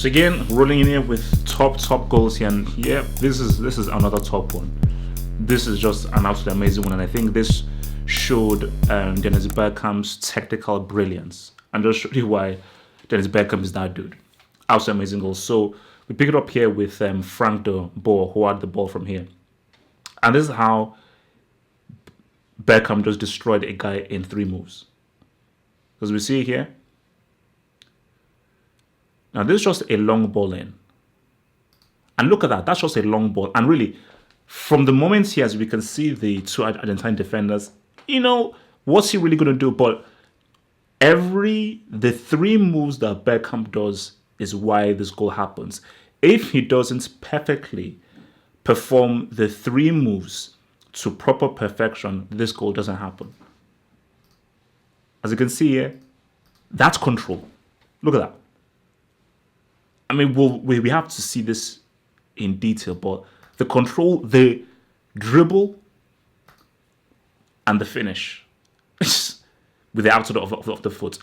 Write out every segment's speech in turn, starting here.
So again, rolling in here with top goals here, and yeah, this is another top one. This is just an absolutely amazing one, and I think this showed Dennis Bergkamp's technical brilliance, and just showed you why Dennis Bergkamp is that dude. Absolutely amazing goal. So we pick it up here with Frank de Boer, who had the ball from here, and this is how Beckham just destroyed a guy in 3 moves. As we see here. Now this is just a long ball in. And look at that, that's just a long ball. And really, from the moment here, as we can see the 2 Argentine defenders, what's he really going to do? But the 3 moves that Beckham does is why this goal happens. If he doesn't perfectly perform the 3 moves to proper perfection, this goal doesn't happen. As you can see here, that's control. Look at that. I mean, we have to see this in detail, but the control, the dribble, and the finish with the outside of the foot.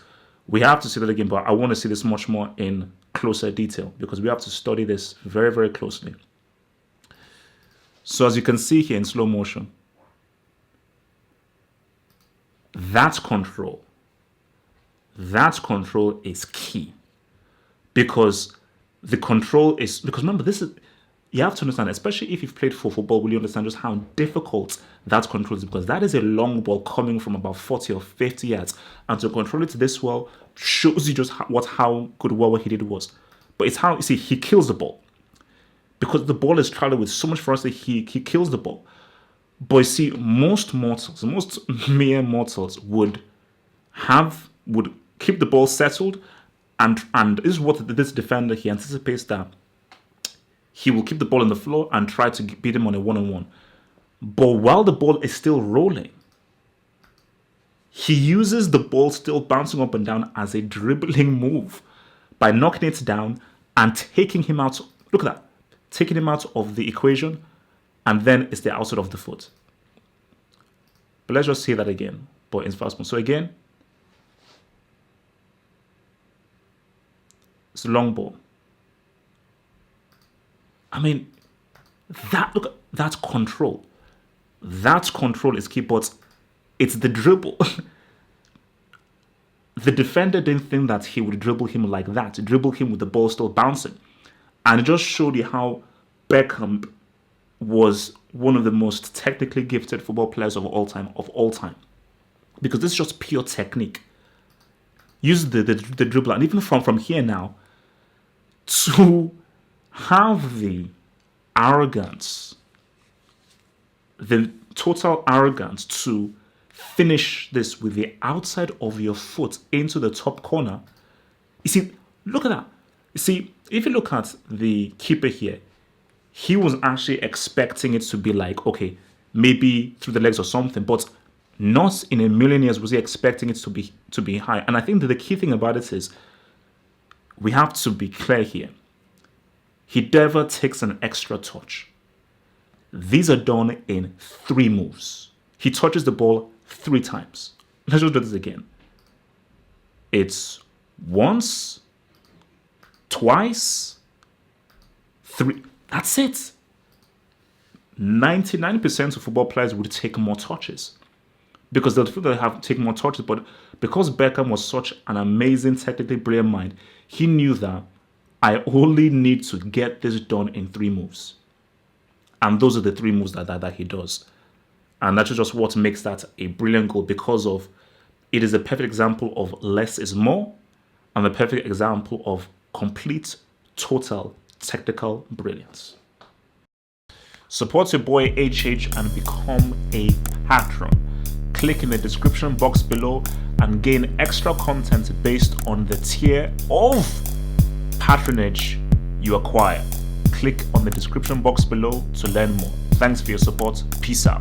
We have to see that again, but I want to see this much more in closer detail because we have to study this very, very closely. So as you can see here in slow motion, that's control. That control is key because the control is, because remember, you have to understand, especially if you've played for football, will you understand just how difficult that control is, because that is a long ball coming from about 40 or 50 yards, and to control it this well shows you just how good what he did was. But it's how, you see, he kills the ball because the ball is traveling with so much velocity. He kills the ball. But you see, most mere mortals would keep the ball settled. And this is what this defender, he anticipates that he will keep the ball on the floor and try to beat him on a one-on-one. But while the ball is still rolling, he uses the ball still bouncing up and down as a dribbling move by knocking it down and taking him out. Look at that. Taking him out of the equation, and then it's the outside of the foot. But let's just see that again, but in fast mode. So again, it's a long ball. I mean, that's control. That control is key, but it's the dribble. The defender didn't think that he would dribble him like that, dribble him with the ball still bouncing. And it just showed you how Beckham was one of the most technically gifted football players of all time. Because this is just pure technique. Use the dribble, and even from here now, to have the arrogance, the total arrogance to finish this with the outside of your foot into the top corner. You see, look at that. You see, if you look at the keeper here, he was actually expecting it to be like, okay, maybe through the legs or something, but not in a million years was he expecting it to be high. And I think that the key thing about it is we have to be clear here. He never takes an extra touch. These are done in 3 moves. He touches the ball 3 times. Let's just do this again. It's once, twice, 3. That's it. 99% of football players would take more touches because they'll feel they have taken more touches. But because Beckham was such an amazing, technically brilliant mind, he knew that I only need to get this done in 3 moves. And those are the 3 moves that he does. And that's just what makes that a brilliant goal, because of it is a perfect example of less is more and the perfect example of complete, total technical brilliance. Support your boy HH and become a patron. Click in the description box below and gain extra content based on the tier of patronage you acquire. Click on the description box below to learn more. Thanks for your support. Peace out.